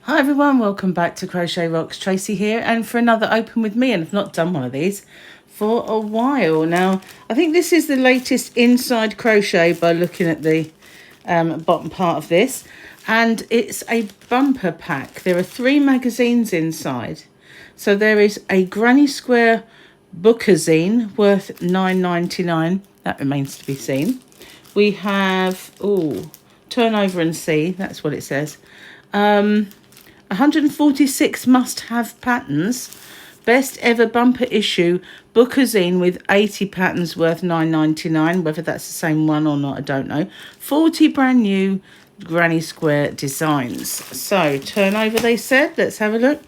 Hi everyone, welcome back to Crochet Rocks. Tracy here, and for another open with me, and I've not done one of these for a while now. I think this is the latest inside crochet by looking at the bottom part of this, and it's a bumper pack. There are 3 magazines inside. So there is a Granny Square bookazine worth $9.99. That remains to be seen. We have, turn over and see, that's what it says. 146 must-have patterns. Best ever bumper issue bookazine with 80 patterns worth $9.99. Whether that's the same one or not, I don't know. 40 brand new Granny Square designs. So turn over, they said. Let's have a look.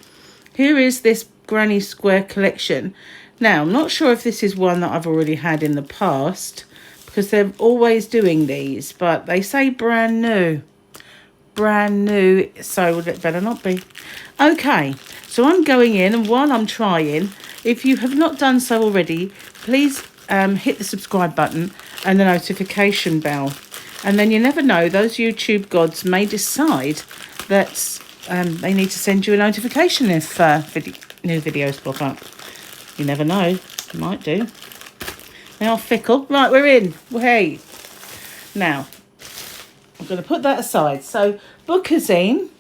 Here is this Granny Square collection. Now, I'm not sure if this is one that I've already had in the past, because they're always doing these, but they say brand new. Brand new, so it better not be. Okay, so I'm going in, and while I'm trying, if you have not done so already, please hit the subscribe button and the notification bell. And then you never know, those YouTube gods may decide that they need to send you a notification if new videos pop up. You never know, might do. They are fickle. Right, we're in. Hey. Now, I'm going to put that aside. So, bookazine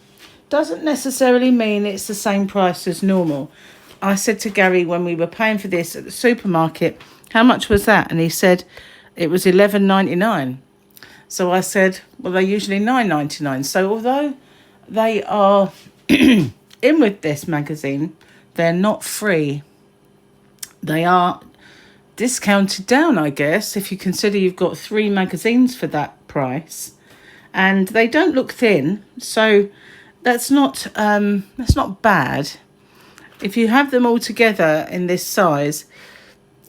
doesn't necessarily mean it's the same price as normal. I said to Gary when we were paying for this at the supermarket, how much was that? And he said it was $11.99. So I said, well, they're usually $9.99. So although they are in with this magazine, they're not free. They are discounted down, I guess, if you consider you've got 3 magazines for that price. And they don't look thin, so that's not bad. If you have them all together in this size,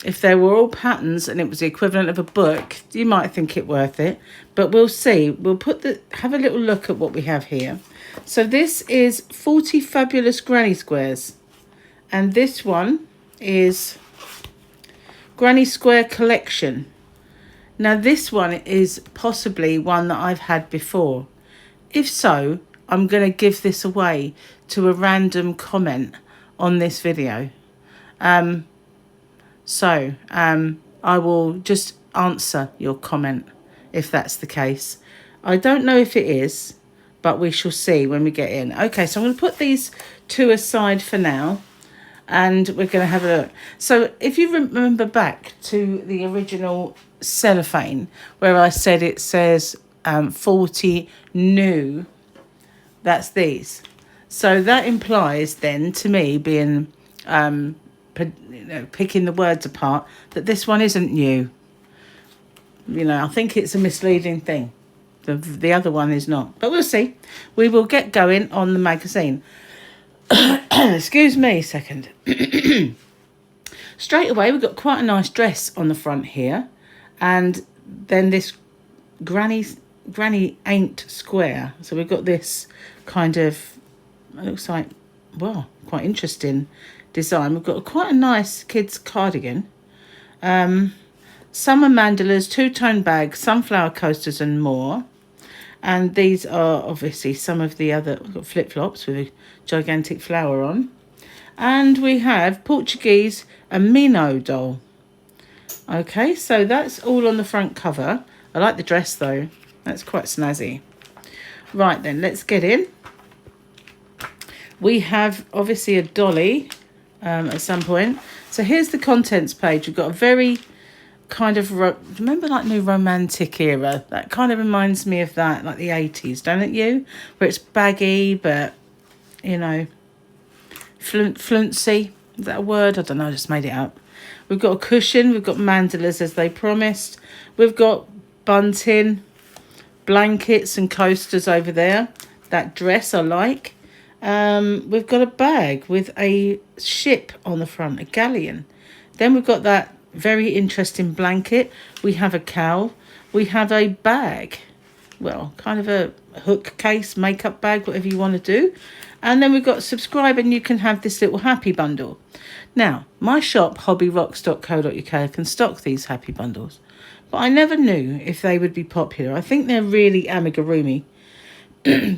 if they were all patterns and it was the equivalent of a book, you might think it worth it. But we'll see. We'll have a little look at what we have here. So this is 40 Fabulous Granny Squares. And this one is Granny Square Collection. Now, this one is possibly one that I've had before. If so, I'm going to give this away to a random comment on this video. I will just answer your comment if that's the case. I don't know if it is, but we shall see when we get in. Okay, so I'm going to put these 2 aside for now, and we're going to have a look. So if you remember back to the original cellophane where I said it says 40 new, that's these. So that implies then to me, being picking the words apart, that this one isn't new. I think it's a misleading thing. The other one is not, but we'll see. We will get going on the magazine. Excuse me a second. Straight away, we've got quite a nice dress on the front here. And then this granny ain't square. So we've got this kind of, it looks like, well, quite interesting design. We've got quite a nice kids cardigan. Summer mandalas, 2-tone bags, sunflower coasters and more. And these are obviously some of the other, we've got flip-flops with a gigantic flower on. And we have Portuguese and Mino doll. Okay, so that's all on the front cover. I like the dress though. That's quite snazzy. Right then, let's get in. We have obviously a dolly at some point. So here's the contents page. We've got a very kind of, remember like New Romantic era? That kind of reminds me of that, like the 80s, don't it you? Where it's baggy, but, fluency. Is that a word? I don't know, I just made it up. We've got a cushion. We've got mandalas as they promised. We've got bunting, blankets and coasters over there. That dress I like. We've got a bag with a ship on the front, a galleon. Then we've got that very interesting blanket. We have a cowl. We have a bag. Well, kind of a hook case, makeup bag, whatever you want to do. And then we've got subscribe and you can have this little happy bundle. Now, my shop, hobbyrocks.co.uk, can stock these happy bundles. But I never knew if they would be popular. I think they're really amigurumi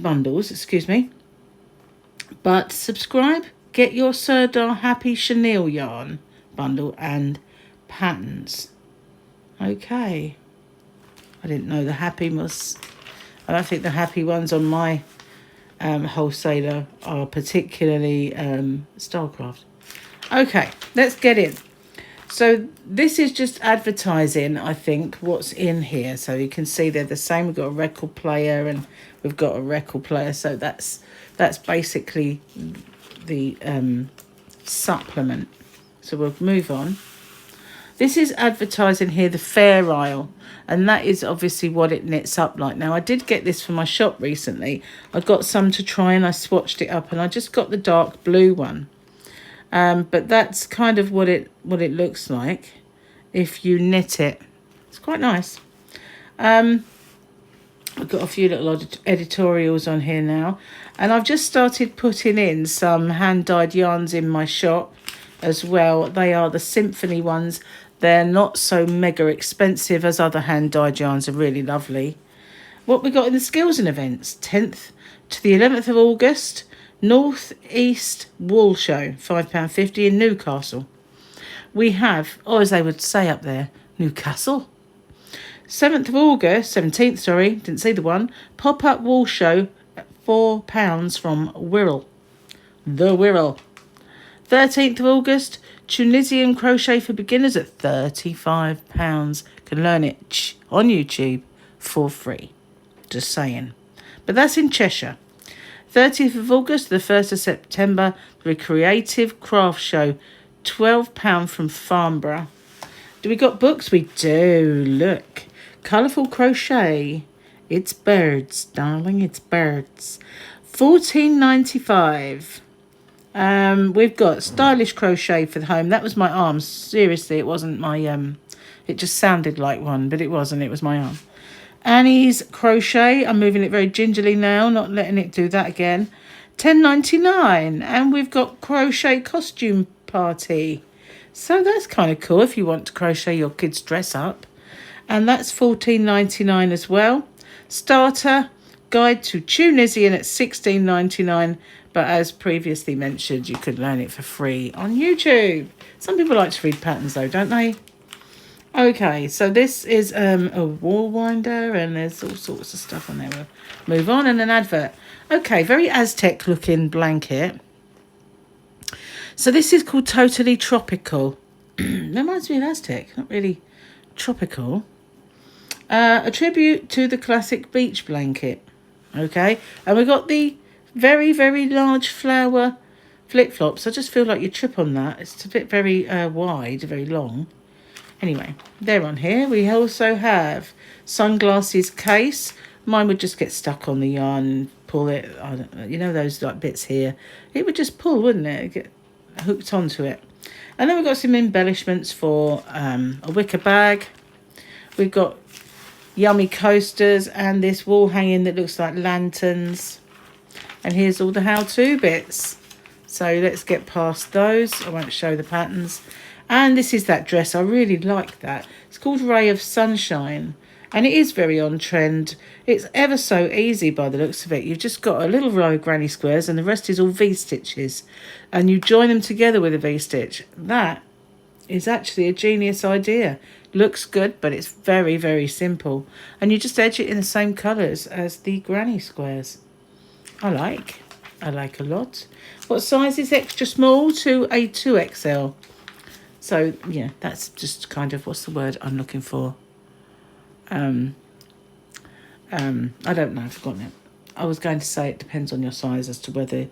bundles, excuse me. But subscribe, get your Sirdar Happy Chenille yarn bundle and patterns. Okay. I didn't know the happy was... I don't think the happy ones on my wholesaler are particularly Starcraft. Okay, let's get in. So this is just advertising, I think, what's in here. So you can see they're the same. We've got a record player and we've got a record player. So that's basically the supplement. So we'll move on. This is advertising here, the fair aisle. And that is obviously what it knits up like. Now, I did get this for my shop recently. I got some to try and I swatched it up. And I just got the dark blue one. But that's kind of what it looks like if you knit it. It's quite nice. I've got a few little editorials on here now. And I've just started putting in some hand-dyed yarns in my shop as well. They are the Symphony ones. They're not so mega expensive as other hand-dyed yarns. Are really lovely. What we got in the skills and events, 10th to the 11th of August, North East Wool Show, £5.50 in Newcastle. We have, or as they would say up there, Newcastle. 17th, didn't see the one, Pop-Up Wool Show at £4 from Wirral. The Wirral. 13th of August, Tunisian Crochet for Beginners at £35. Can learn it on YouTube for free. Just saying. But that's in Cheshire. 30th of August to the 1st of September, the Creative Craft Show, £12 from Farnborough. Do we got books? We do. Look. Colourful Crochet. It's birds, darling. It's birds. $14.95. We've got Stylish Crochet for the home. That was my arm. Seriously, it wasn't my... It just sounded like one, but it wasn't. It was my arm. Annie's Crochet. I'm moving it very gingerly now, not letting it do that again. $10.99. And we've got Crochet Costume Party. So that's kind of cool if you want to crochet your kids' dress up. And that's $14.99 as well. Starter Guide to Tunisian at $16.99. But as previously mentioned, you could learn it for free on YouTube. Some people like to read patterns though, don't they? Okay, so this is a wall winder and there's all sorts of stuff on there. We'll move on, and an advert. Okay, very Aztec looking blanket. So this is called Totally Tropical. Reminds me of Aztec, not really tropical. A tribute to the classic beach blanket. Okay, and we got the very, very large flower flip-flops. I just feel like you trip on that. It's a bit very wide, very long. Anyway, they're on here. We also have sunglasses case. Mine would just get stuck on the yarn and pull it. I don't know, you know those like bits here? It would just pull, wouldn't it? It'd get hooked onto it. And then we've got some embellishments for a wicker bag. We've got yummy coasters and this wall hanging that looks like lanterns. And here's all the how-to bits. So let's get past those. I won't show the patterns. And this is that dress. I really like that. It's called Ray of Sunshine. And it is very on trend. It's ever so easy by the looks of it. You've just got a little row of granny squares and the rest is all V-stitches. And you join them together with a V-stitch. That is actually a genius idea. Looks good, but it's very, very simple. And you just edge it in the same colours as the granny squares. I like a lot. What size is extra small to a 2XL? So, yeah, that's just kind of, what's the word I'm looking for? I don't know, I've forgotten it. I was going to say it depends on your size as to whether,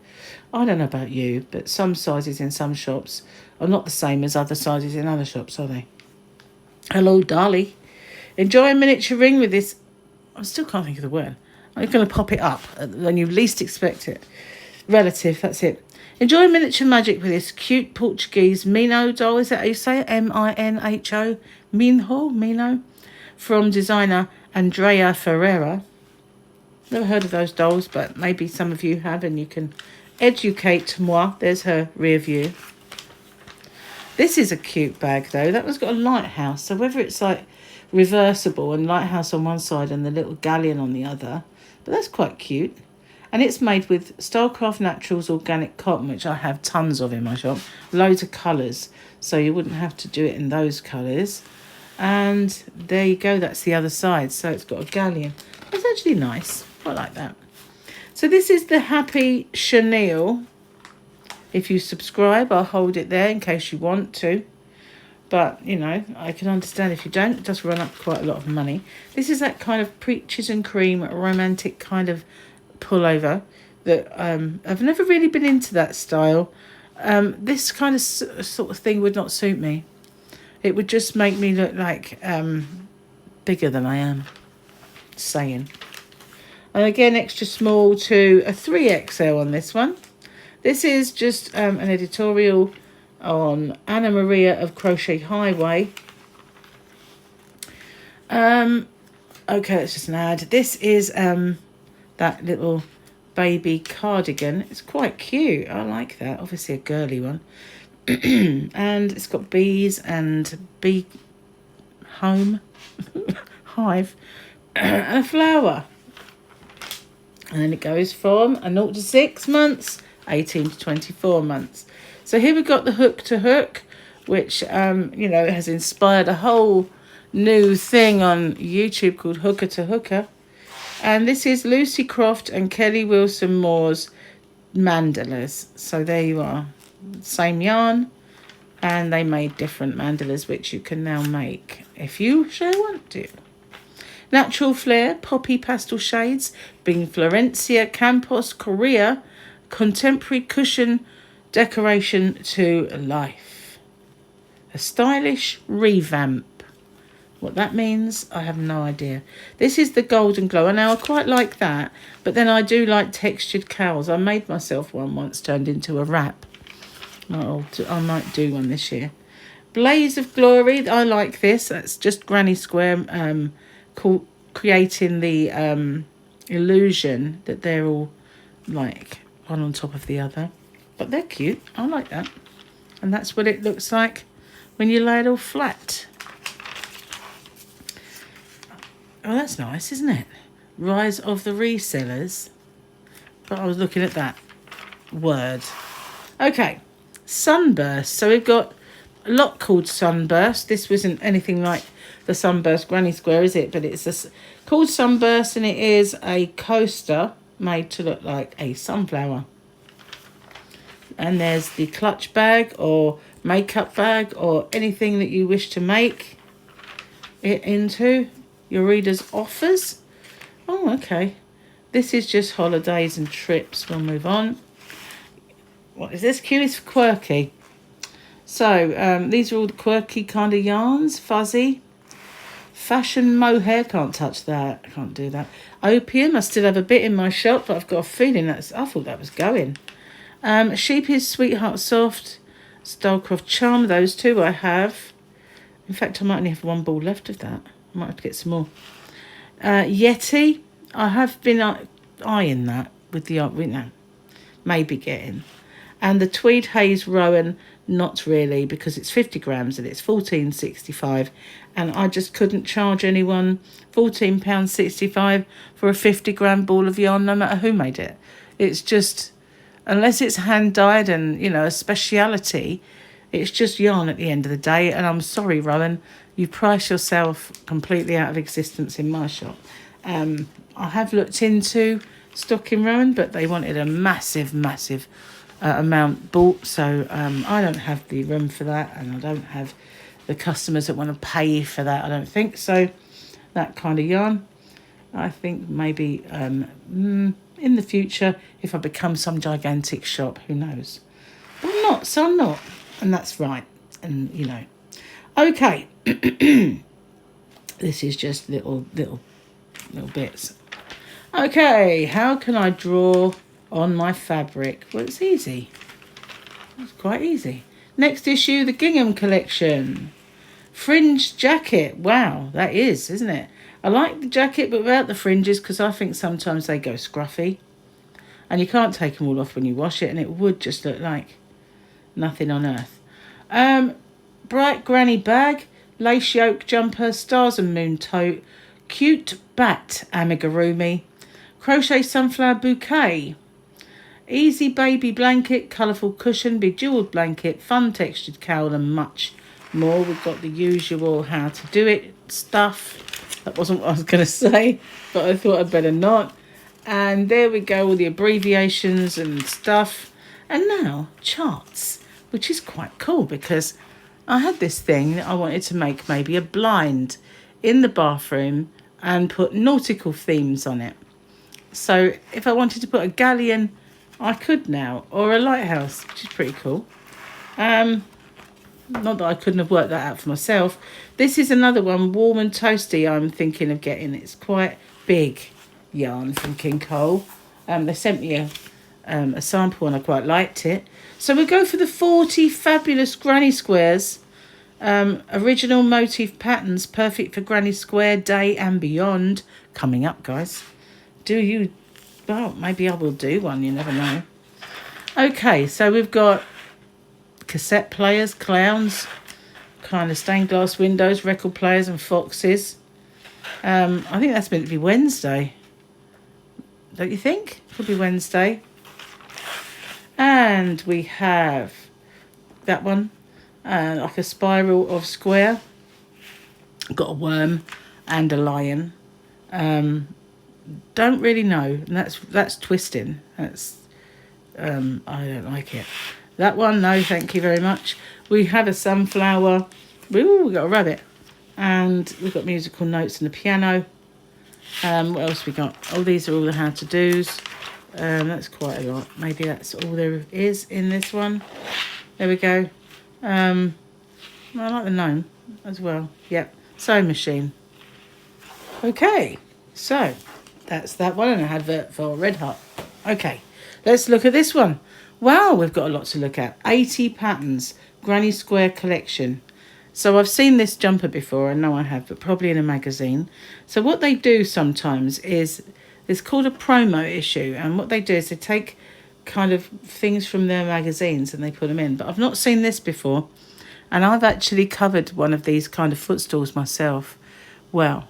I don't know about you, but some sizes in some shops are not the same as other sizes in other shops, are they? Hello, Dolly. Enjoy a miniature ring with this. I still can't think of the word. I'm going to pop it up when you least expect it. Relative, that's it. Enjoy miniature magic with this cute Portuguese Mino doll. Is that how you say it? M-I-N-H-O. Mino. From designer Andrea Ferreira. Never heard of those dolls, but maybe some of you have and you can educate moi. There's her rear view. This is a cute bag though. That one's got a lighthouse. So whether it's like reversible and lighthouse on one side and the little galleon on the other. But that's quite cute. And it's made with Stylecraft Naturals organic cotton, which I have tons of in my shop. Loads of colours, so you wouldn't have to do it in those colours. And there you go, that's the other side. So it's got a galleon. It's actually nice. I like that. So this is the Happy Chenille. If you subscribe, I'll hold it there in case you want to. But, you know, I can understand if you don't. It does run up quite a lot of money. This is that kind of peaches and cream, romantic kind of pullover that I've never really been into that style. This kind of sort of thing would not suit me. It would just make me look like bigger than I am. Saying. And again, extra small to a 3XL on this one. This is just an editorial on Anna Maria of Crochet Highway. Okay, it's just an ad. This is that little baby cardigan. It's quite cute. I like that. Obviously a girly one. And it's got bees and bee home, hive, and a flower. And then it goes from a 0 to 6 months, 18 to 24 months. So here we've got the hook to hook, which, you know, has inspired a whole new thing on YouTube called Hooker to Hooker. And this is Lucy Croft and Kelly Wilson Moore's mandalas. So there you are. Same yarn. And they made different mandalas, which you can now make if you so want to. Natural Flair, Poppy Pastel Shades, being Florencia Campos, Korea, Contemporary Cushion Decoration to Life. A stylish revamp. What that means, I have no idea. This is the Golden Glow. Now, I quite like that, but then I do like textured cowls. I made myself one once, turned into a wrap. I might do one this year. Blaze of Glory, I like this. That's just Granny Square creating the illusion that they're all like one on top of the other. But they're cute. I like that. And that's what it looks like when you lay it all flat. Oh, that's nice, isn't it? Rise of the Resellers. But I was looking at that word. Okay, Sunburst. So we've got a lot called Sunburst. This wasn't anything like the Sunburst Granny Square, is it? But it's called Sunburst, and it is a coaster made to look like a sunflower. And there's the clutch bag or makeup bag or anything that you wish to make it into. Your readers' offers. Oh, okay. This is just holidays and trips. We'll move on. What is this? Q is for quirky. So these are all the quirky kind of yarns. Fuzzy. Fashion mohair. Can't touch that. I can't do that. Opium. I still have a bit in my shop, but I've got a feeling I thought that was going. Sheepy's Sweetheart Soft. Stylecraft Charm. Those two I have. In fact, I might only have one ball left of that. I might have to get some more. Yeti. I have been eyeing that with the maybe getting. And the Tweed Haze Rowan, not really, because it's 50 grams and it's $14.65. And I just couldn't charge anyone £14.65 for a 50 gram ball of yarn, no matter who made it. It's just, unless it's hand dyed and, you know, a speciality, it's just yarn at the end of the day. And I'm sorry, Rowan, you price yourself completely out of existence in my shop. I have looked into stocking Rowan, but they wanted a massive amount bought. So I don't have the room for that, and I don't have the customers that want to pay for that, I don't think. So that kind of yarn, I think maybe in the future, if I become some gigantic shop, who knows. But I'm not, so I'm not. And that's right. And, you know. Okay. This is just little bits. Okay, how can I draw on my fabric? Well, it's easy. It's quite easy. Next issue, the Gingham collection. Fringe jacket. Wow, that is, isn't it? I like the jacket, but without the fringes, because I think sometimes they go scruffy. And you can't take them all off when you wash it, and it would just look like nothing on earth. Bright granny bag, lace yoke jumper, stars and moon tote, cute bat amigurumi, Crochet Sunflower Bouquet. Easy baby blanket, colourful cushion, bejewelled blanket, fun textured cowl and much more. We've got the usual how to do it stuff. That wasn't what I was going to say, but I thought I'd better not. And there we go, all the abbreviations and stuff. And now charts, which is quite cool because I had this thing that I wanted to make maybe a blind in the bathroom and put nautical themes on it. So if I wanted to put a galleon, I could now, or a lighthouse, which is pretty cool. Not that I couldn't have worked that out for myself. This is another one, warm and toasty, I'm thinking of getting. It's quite big yarn from King Cole. They sent me a sample and I quite liked it. So we'll go for the 40 fabulous granny squares. Original motif patterns, perfect for granny square day and beyond. Coming up, guys. Well, maybe I will do one, you never know. Okay, so we've got cassette players, clowns, kind of stained glass windows, record players and foxes. I think that's meant to be Wednesday. Don't you think? Could be Wednesday. And we have that one, like a spiral of square. Got a worm and a lion. Don't really know. And that's twisting. That's I don't like it. That one, no, thank you very much. We have a sunflower. Ooh, we got a rabbit, and we've got musical notes and a piano. What else we got? Oh, these are all the how to dos. That's quite a lot. Maybe that's all there is in this one. There we go. I like the gnome as well. Yep, sewing machine. Okay, so that's that one, and an advert for Red Hot. Okay, let's look at this one. Wow, we've got a lot to look at. 80 patterns, Granny Square collection. So I've seen this jumper before, I know I have, but probably in a magazine. So what they do sometimes is, it's called a promo issue, and what they do is they take kind of things from their magazines and they put them in. But I've not seen this before, and I've actually covered one of these kind of footstools myself. Well,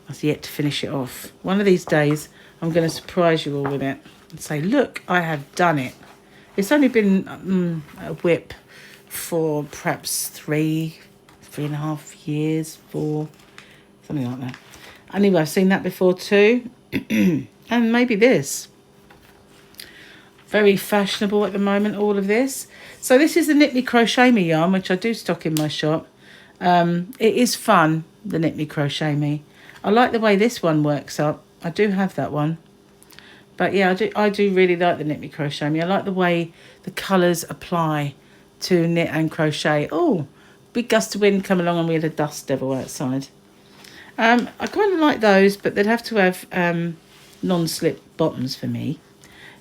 I've yet to finish it off. One of these days, I'm going to surprise you all with it and say, look, I have done it. It's only been a WIP for perhaps 3.5 years, 4, something like that. Anyway, I've seen that before too. And maybe this. Very fashionable at the moment, all of this. So this is the Knit Me Crochet Me yarn, which I do stock in my shop. It is fun, the Knit Me Crochet Me. I like the way this one works up. I do have that one. But yeah, I do really like the Knit Me Crochet Me. I like the way the colours apply to knit and crochet. Oh, big gust of wind come along and we had a dust devil outside. I kind of like those, but they'd have to have non-slip bottoms for me.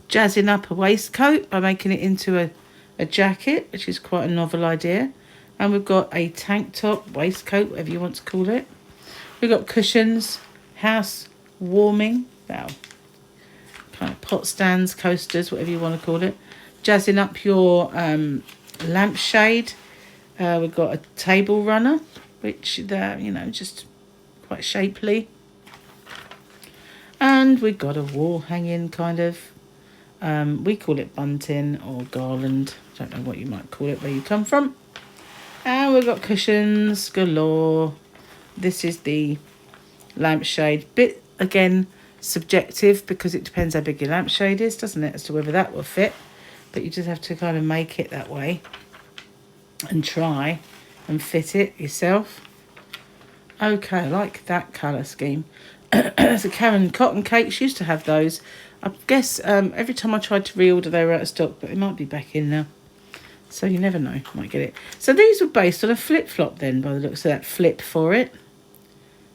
Jazzing up a waistcoat by making it into a jacket, which is quite a novel idea. And we've got a tank top, waistcoat, whatever you want to call it. We've got cushions, house warming, well, kind of pot stands, coasters, whatever you want to call it. Jazzing up your lampshade. We've got a table runner, which just quite shapely. And we've got a wall hanging kind of. We call it bunting or garland. I don't know what you might call it where you come from. And we've got cushions galore. This is the lampshade. Bit, again, subjective because it depends how big your lampshade is, doesn't it, as to whether that will fit. But you just have to kind of make it that way and try and fit it yourself. Okay, I like that colour scheme. There's a Karen cotton cakes. Used to have those. I guess every time I tried to reorder they were out of stock, but they might be back in now. So you never know, might get it. So these were based on a flip-flop then, by the looks of that flip for it.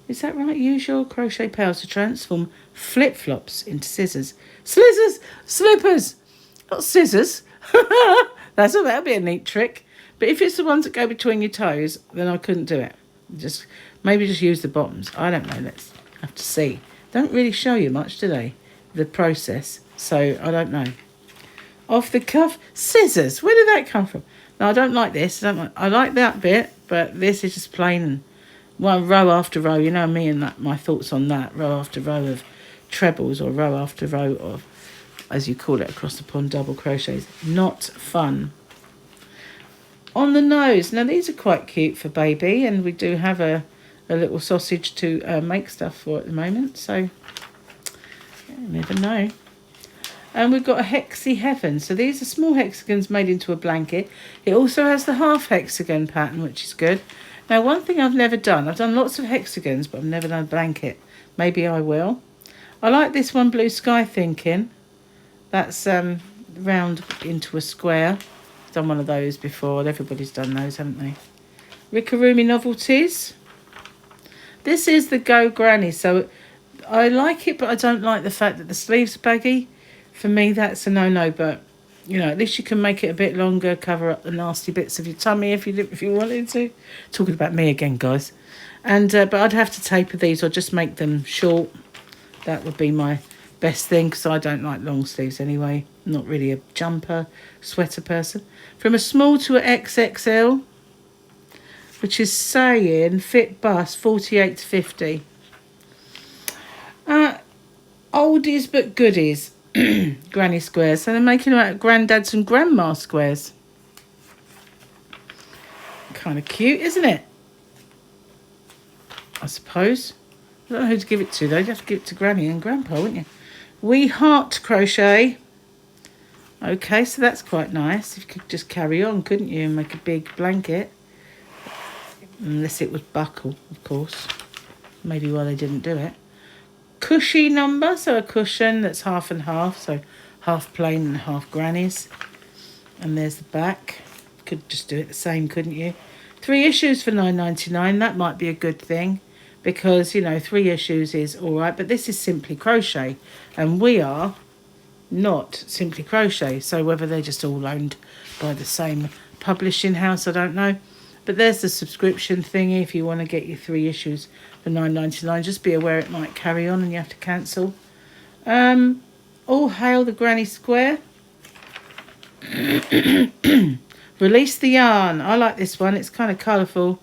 Is that right? Use your crochet powers to transform flip-flops into scissors. Scissors! Slippers! Not scissors. That'll be a neat trick. But if it's the ones that go between your toes, then I couldn't do it. Maybe just use the bottoms. I don't know. Let's have to see. Don't really show you much, do they? The process. So I don't know. Off the cuff scissors. Where did that come from? No, I don't like this. I like that bit, but this is just plain and row after row. You know me and my thoughts on that. Row after row of trebles or row after row of, as you call it, across the pond double crochets. Not fun. On the nose, now these are quite cute for baby, and we do have a little sausage to make stuff for at the moment, so you never know. And we've got a hexy heaven. So these are small hexagons made into a blanket. It also has the half hexagon pattern, which is good. Now, one thing I've never done, I've done lots of hexagons, but I've never done a blanket. Maybe I will. I like this one, Blue Sky Thinking. That's round into a square. I've done one of those before. Everybody's done those, haven't they? Rickaroomy Novelties. This is the Go Granny. So I like it, but I don't like the fact that the sleeves are baggy. For me, that's a no-no, but, you know, at least you can make it a bit longer, cover up the nasty bits of your tummy if you wanted to. Talking about me again, guys. And but I'd have to taper these or just make them short. That would be my best thing, because I don't like long sleeves anyway. Not really a jumper, sweater person. From a small to an XXL, which is saying fit bust 48 to 50. Oldies but goodies. Granny squares. So they're making them out of granddads and grandma squares. Kind of cute, isn't it? I suppose. I don't know who to give it to though. You'd have to give it to Granny and Grandpa, wouldn't you? We Heart Crochet. Okay, so that's quite nice. You could just carry on, couldn't you, and make a big blanket. Unless it was buckle, of course. Maybe why they didn't do it. Cushy number, so a cushion that's half and half, so half plain and half grannies. And there's the back. Could just do it the same, couldn't you? 3 issues for $9.99. That might be a good thing, because, you know, 3 issues is all right, but this is Simply Crochet, and we are not Simply Crochet, so whether they're just all owned by the same publishing house, I don't know. But there's the subscription thingy if you want to get your 3 issues for $9.99. Just be aware it might carry on and you have to cancel. All hail the Granny Square. Release the yarn. I like this one. It's kind of colourful.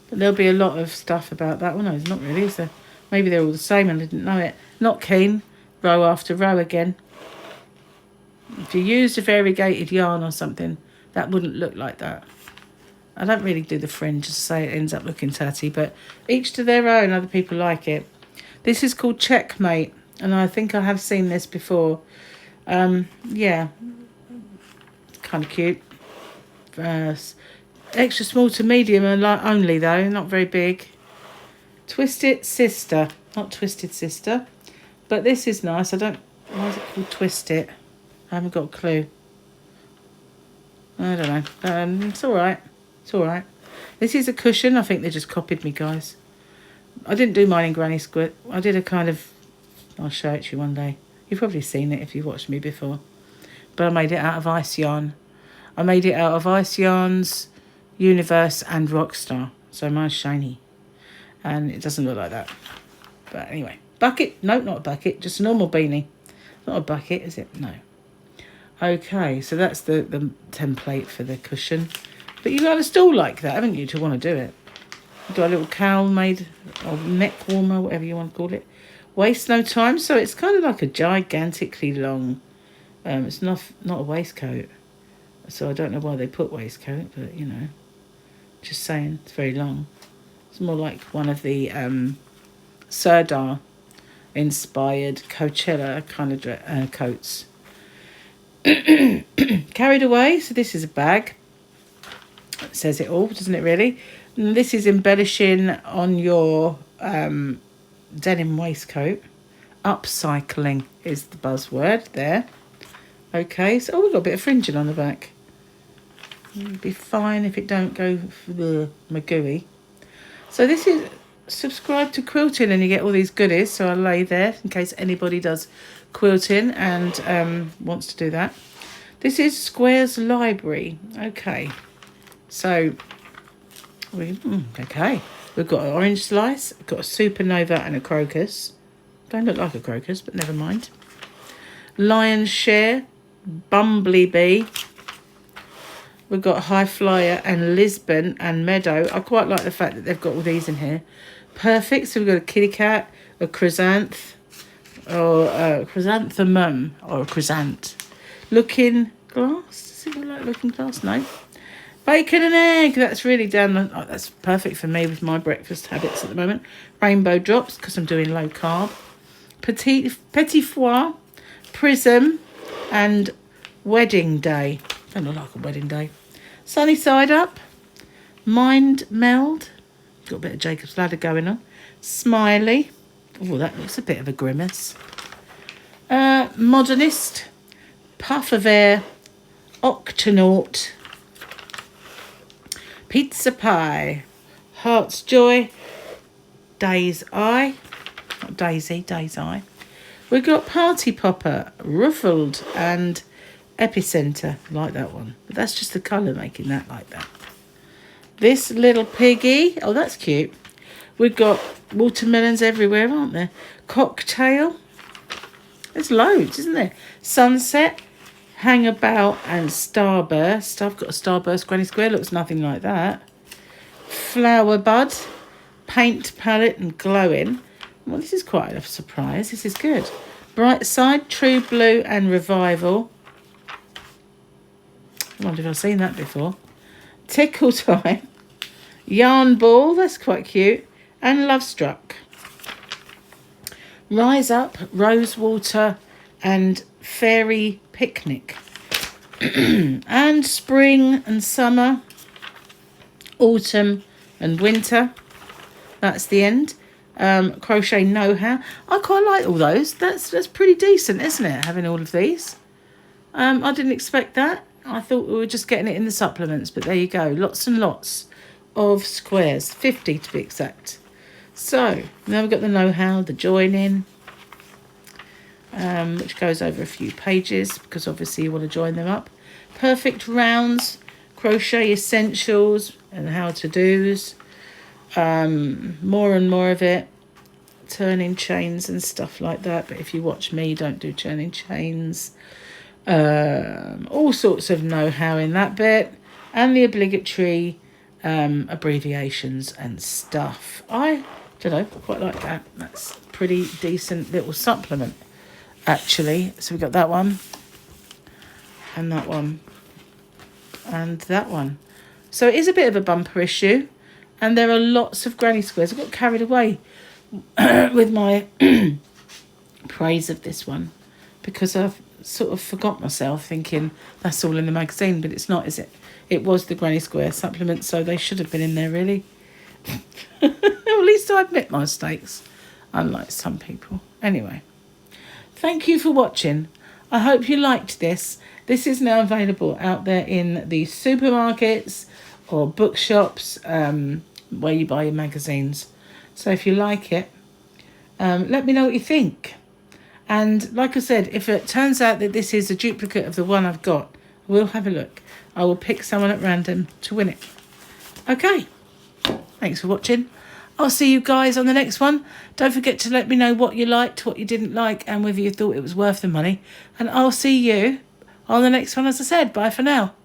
But there'll be a lot of stuff about that. Well, no, it's not really, is there? Maybe they're all the same and I didn't know it. Not keen. Row after row again. If you used a variegated yarn or something, that wouldn't look like that. I don't really do the fringe, just say it ends up looking tatty, but each to their own. Other people like it. This is called Checkmate, and I think I have seen this before. Yeah, kind of cute. Extra small to medium only though, not very big. Twisted Sister, not Twisted Sister, but this is nice. Why is it called Twist It? I haven't got a clue. I don't know. It's all right. It's all right. This is a cushion. I think they just copied me, guys. I didn't do mine in Granny Squid. I did a kind of... I'll show it to you one day. You've probably seen it if you've watched me before. But I made it out of ice yarn. I made it out of ice yarns, Universe and Rockstar. So mine's shiny. And it doesn't look like that. But anyway. Bucket. No, not a bucket. Just a normal beanie. Not a bucket, is it? No. Okay, so that's the template for the cushion. But you've got a stall like that, haven't you, to want to do it? You've got a little cowl made, or neck warmer, whatever you want to call it. Waste no time, so it's kind of like a gigantically long... it's not a waistcoat. So I don't know why they put waistcoat, but, you know. Just saying, it's very long. It's more like one of the Serdar-inspired Coachella kind of coats. Carried Away, so this is a bag. It says it all, doesn't it really? And this is embellishing on your denim waistcoat. Upcycling is the buzzword there. Okay, so we've got a bit of fringing on the back. It'll be fine if it don't go for the magooey. So this is subscribe to quilting and you get all these goodies, so I'll lay there in case anybody does quilting and wants to do that. This is Square's Library. Okay, so we've got an orange slice, got a supernova and a crocus. Don't look like a crocus, but never mind. Lion's Share, Bumblebee. We've got High Flyer and Lisbon and Meadow. I quite like the fact that they've got all these in here. Perfect. So we've got a kitty cat, a chrysanth, or a chrysanthemum, or a chrysant. Looking glass? Does it look like looking glass? No. Bacon and egg. That's really done. Oh, that's perfect for me with my breakfast habits at the moment. Rainbow drops, because I'm doing low carb. Petit foie, prism, and wedding day. Don't look like a wedding day. Sunny side up. Mind meld. Got a bit of Jacob's ladder going on. Smiley. Oh, that looks a bit of a grimace. Modernist. Puff of air. Octonaut. Pizza pie. Heart's joy. Day's eye. Not Daisy, Day's eye. We've got party popper. Ruffled and epicenter. Like that one. But that's just the colour making that like that. This little piggy. Oh, that's cute. We've got watermelons everywhere, aren't there? Cocktail. There's loads, isn't there? Sunset, hangabout, and starburst. I've got a starburst granny square. Looks nothing like that. Flower bud, paint palette, and glowing. Well, this is quite a surprise. This is good. Bright side, true blue, and revival. I wonder if I've seen that before. Tickle time. Yarn ball. That's quite cute. And Love Struck. Rise Up, Rosewater, and Fairy Picnic. And spring and summer, autumn and winter. That's the end. Crochet know-how. I quite like all those. That's pretty decent, isn't it, having all of these? I didn't expect that. I thought we were just getting it in the supplements, but there you go. Lots and lots of squares. 50 to be exact. So, now we've got the know-how, the joining, which goes over a few pages because obviously you want to join them up. Perfect rounds, crochet essentials and how-to-dos. More and more of it. Turning chains and stuff like that. But if you watch me, don't do turning chains. All sorts of know-how in that bit. And the obligatory abbreviations and stuff. I don't know, quite like that. That's a pretty decent little supplement, actually. So we've got that one, and that one, and that one. So it is a bit of a bumper issue, and there are lots of granny squares. I got carried away with my praise of this one, because I've sort of forgot myself thinking that's all in the magazine, but it's not, is it? It was the granny square supplement, so they should have been in there, really. At least I admit my mistakes, unlike some people. Anyway, thank you for watching. I hope you liked this. This is now available out there in the supermarkets or bookshops, where you buy your magazines. So if you like it, let me know what you think. And like I said, if it turns out that this is a duplicate of the one I've got, we'll have a look. I will pick someone at random to win it. Okay. Thanks for watching. I'll see you guys on the next one. Don't forget to let me know what you liked, what you didn't like, and whether you thought it was worth the money. And I'll see you on the next one, as I said. Bye for now.